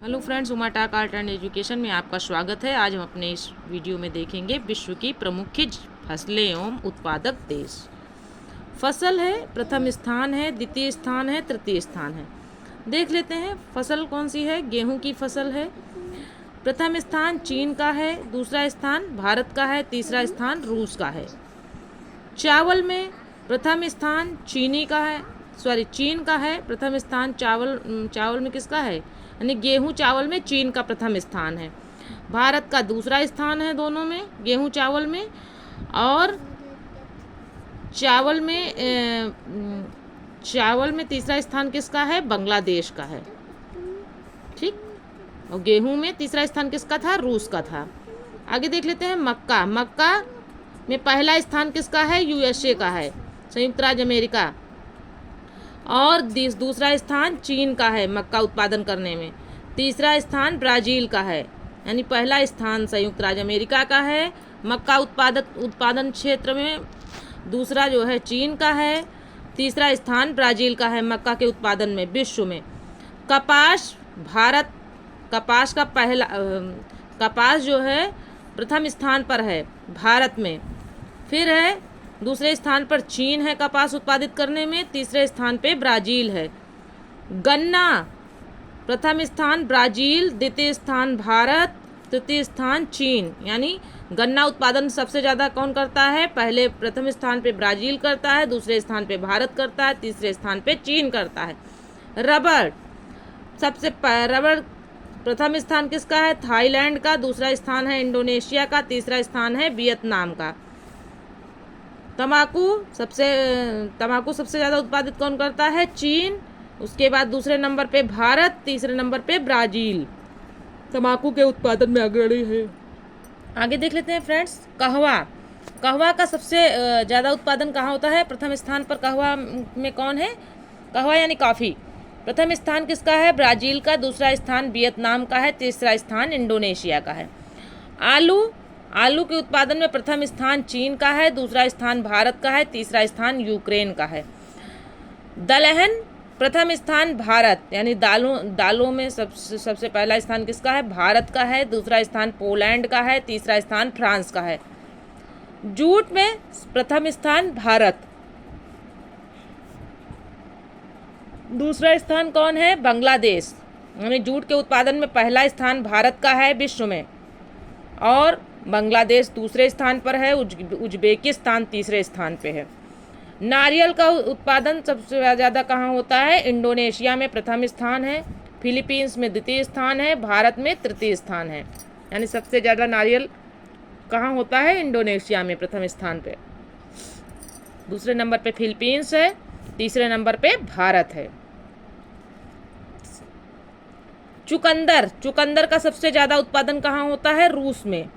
Hello friends, Uma talk art and education में आपका स्वागत है। आज हम अपने इस वीडियो में देखेंगे विश्व की प्रमुख फसलें एवं उत्पादक देश। फसल है, प्रथम स्थान है, द्वितीय स्थान है, तृतीय स्थान है। देख लेते हैं फसल कौन सी है। गेहूं की फसल है। प्रथम स्थान चीन का है, दूसरा स्थान भारत का है, तीसरा स्थान रूस का है। चावल में प्रथम स्थान चीनी का है, चीन का है। प्रथम स्थान चावल में किसका है, यानी गेहूं चावल में चीन का प्रथम स्थान है। भारत का दूसरा स्थान है दोनों में, गेहूं चावल में। और चावल में तीसरा स्थान किसका है, बांग्लादेश का है। ठीक। और गेहूं में तीसरा स्थान किसका था, रूस का था। आगे देख लेते हैं मक्का में पहला स्थान किसका है, यूएसए का है, संयुक्त राज्य अमेरिका। और दूसरा स्थान चीन का है मक्का उत्पादन करने में। तीसरा स्थान ब्राज़ील का है, यानी पहला स्थान संयुक्त राज्य अमेरिका का है मक्का उत्पादन क्षेत्र में। दूसरा जो है चीन का है। तीसरा स्थान ब्राज़ील का है मक्का के उत्पादन में विश्व में। कपास जो है प्रथम स्थान पर है भारत में। फिर है दूसरे स्थान पर चीन है कपास उत्पादित करने में। तीसरे स्थान पे ब्राज़ील है। गन्ना प्रथम स्थान ब्राज़ील, द्वितीय स्थान भारत, तृतीय स्थान चीन। यानी गन्ना उत्पादन सबसे ज़्यादा कौन करता है, पहले प्रथम स्थान पे ब्राज़ील करता है, दूसरे स्थान पे भारत करता है, तीसरे स्थान पे चीन करता है। रबड़ प्रथम स्थान किसका है, थाईलैंड का, दूसरा स्थान है इंडोनेशिया का, तीसरा स्थान है वियतनाम का। तंबाकू सबसे ज़्यादा उत्पादित कौन करता है, चीन। उसके बाद दूसरे नंबर पे भारत, तीसरे नंबर पे ब्राज़ील तंबाकू के उत्पादन में अग्रणी है। आगे देख लेते हैं फ्रेंड्स कहवा का सबसे ज़्यादा उत्पादन कहाँ होता है, प्रथम स्थान पर कहवा में कौन है, कहवा यानी कॉफ़ी। प्रथम स्थान किसका है, ब्राज़ील का, दूसरा स्थान वियतनाम का है, तीसरा स्थान इंडोनेशिया का है। आलू के उत्पादन में प्रथम स्थान चीन का है, दूसरा स्थान भारत का है, तीसरा स्थान यूक्रेन का है। दलहन प्रथम स्थान भारत, यानी दालों में सबसे पहला स्थान किसका है, भारत का है, दूसरा स्थान पोलैंड का है, तीसरा स्थान फ्रांस का है। जूट में प्रथम स्थान भारत, दूसरा स्थान कौन है, बांग्लादेश। यानी जूट के उत्पादन में पहला स्थान भारत का है विश्व में, और बांग्लादेश दूसरे स्थान पर है, उज्बेकिस्तान तीसरे स्थान पे है। नारियल का उत्पादन सबसे ज़्यादा कहाँ होता है, इंडोनेशिया में प्रथम स्थान है, फिलीपींस में द्वितीय स्थान है, भारत में तृतीय स्थान है। यानी सबसे ज़्यादा नारियल कहाँ होता है, इंडोनेशिया में प्रथम स्थान पे, दूसरे नंबर पे फिलीपींस है, तीसरे नंबर पे भारत है। चुकंदर का सबसे ज़्यादा उत्पादन कहाँ होता है, रूस में।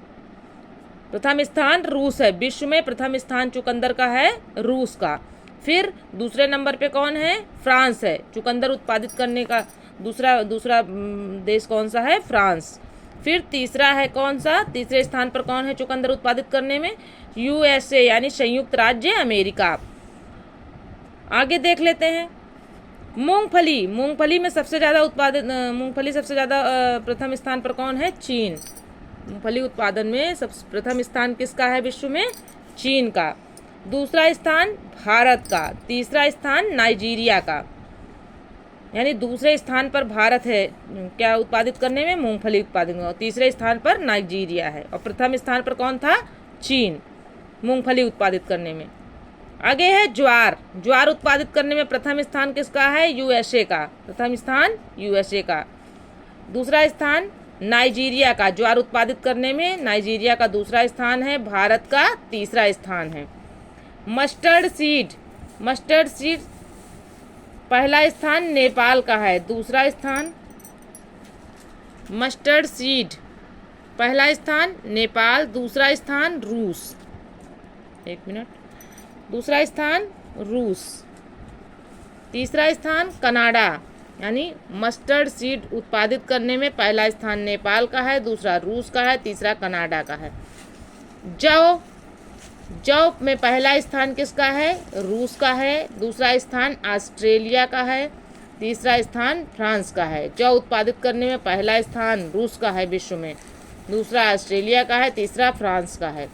प्रथम स्थान रूस है विश्व में, प्रथम स्थान चुकंदर का है रूस का। फिर दूसरे नंबर पे कौन है, फ्रांस है। चुकंदर उत्पादित करने का दूसरा देश कौन सा है, फ्रांस। फिर तीसरा है कौन सा, तीसरे स्थान पर कौन है चुकंदर उत्पादित करने में, यूएसए यानी संयुक्त राज्य अमेरिका। आगे देख लेते हैं मूंगफली में सबसे ज़्यादा प्रथम स्थान पर कौन है, चीन। मूंगफली उत्पादन में प्रथम स्थान किसका है विश्व में, चीन का। दूसरा स्थान भारत का, तीसरा स्थान नाइजीरिया का। यानी दूसरे स्थान पर भारत है क्या उत्पादित करने में, मूंगफली उत्पादन, और तीसरे स्थान पर नाइजीरिया है, और प्रथम स्थान पर कौन था, चीन, मूंगफली उत्पादित करने में। आगे है ज्वार उत्पादित करने में प्रथम स्थान किसका है, यूएसए का, प्रथम स्थान यूएसए का। दूसरा स्थान नाइजीरिया का, ज्वार उत्पादित करने में नाइजीरिया का दूसरा स्थान है, भारत का तीसरा स्थान है। मस्टर्ड सीड पहला स्थान नेपाल का है, दूसरा स्थान मस्टर्ड सीड पहला स्थान नेपाल, दूसरा स्थान रूस, दूसरा स्थान रूस, तीसरा स्थान कनाडा। यानी मस्टर्ड सीड उत्पादित करने में पहला स्थान नेपाल का है, दूसरा रूस का है, तीसरा कनाडा का है। जौ में पहला स्थान किसका है, रूस का है, दूसरा स्थान ऑस्ट्रेलिया का है, तीसरा स्थान फ्रांस का है। जौ उत्पादित करने में पहला स्थान रूस का है विश्व में, दूसरा ऑस्ट्रेलिया का है, तीसरा फ्रांस का है।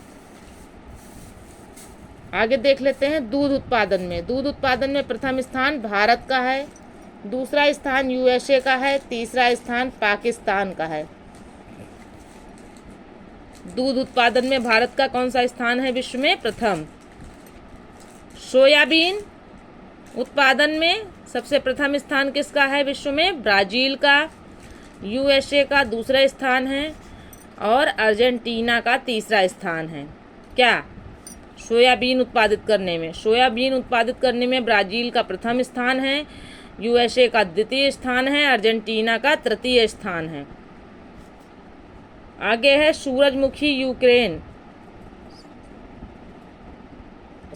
आगे देख लेते हैं दूध उत्पादन में। दूध उत्पादन में प्रथम स्थान भारत का है, दूसरा स्थान यूएसए का है, तीसरा स्थान पाकिस्तान का है। दूध उत्पादन में भारत का कौन सा स्थान है विश्व में? प्रथम। सोयाबीन उत्पादन में सबसे प्रथम स्थान किसका है विश्व में? ब्राजील का। यूएसए का दूसरा स्थान है और अर्जेंटीना का तीसरा स्थान है। क्या? सोयाबीन उत्पादित करने में। सोयाबीन उत्पादित करने में ब्राजील का प्रथम स्थान है, यूएसए का द्वितीय स्थान है, अर्जेंटीना का तृतीय स्थान है। आगे है सूरजमुखी यूक्रेन।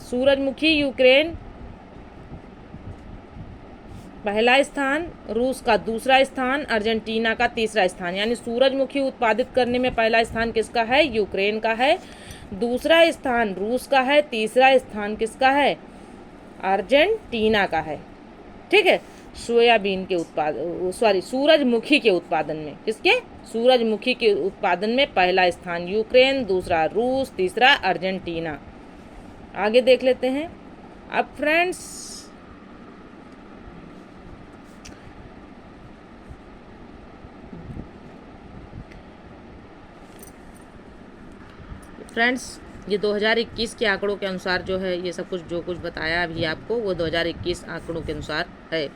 सूरजमुखी यूक्रेन पहला स्थान, रूस का दूसरा स्थान, अर्जेंटीना का तीसरा स्थान। यानी सूरजमुखी उत्पादित करने में पहला स्थान किसका है? यूक्रेन का है, दूसरा स्थान रूस का है, तीसरा स्थान किसका है? अर्जेंटीना का है। ठीक है। सोयाबीन के सूरजमुखी के उत्पादन में, किसके? सूरजमुखी के उत्पादन में पहला स्थान यूक्रेन, दूसरा रूस, तीसरा अर्जेंटीना। आगे देख लेते हैं। अब फ्रेंड्स ये 2021 के आंकड़ों के अनुसार जो है ये सब कुछ जो कुछ बताया अभी आपको वो 2021 आंकड़ों के अनुसार है।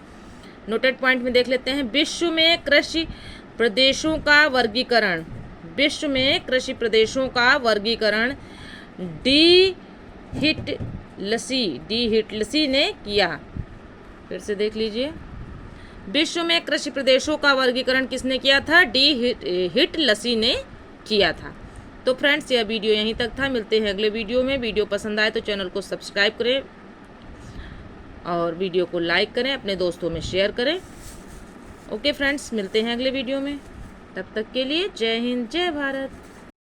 नोटेड पॉइंट में देख लेते हैं। विश्व में कृषि प्रदेशों का वर्गीकरण, विश्व में कृषि प्रदेशों का वर्गीकरण डी हिटलसी ने किया। फिर से देख लीजिए। विश्व में कृषि प्रदेशों का वर्गीकरण किसने किया था? डी हिटलसी ने किया था। तो फ्रेंड्स यह वीडियो यहीं तक था। मिलते हैं अगले वीडियो में। वीडियो पसंद आए तो चैनल को सब्सक्राइब करें और वीडियो को लाइक करें, अपने दोस्तों में शेयर करें। ओके फ्रेंड्स, मिलते हैं अगले वीडियो में। तब तक के लिए जय हिंद, जय भारत।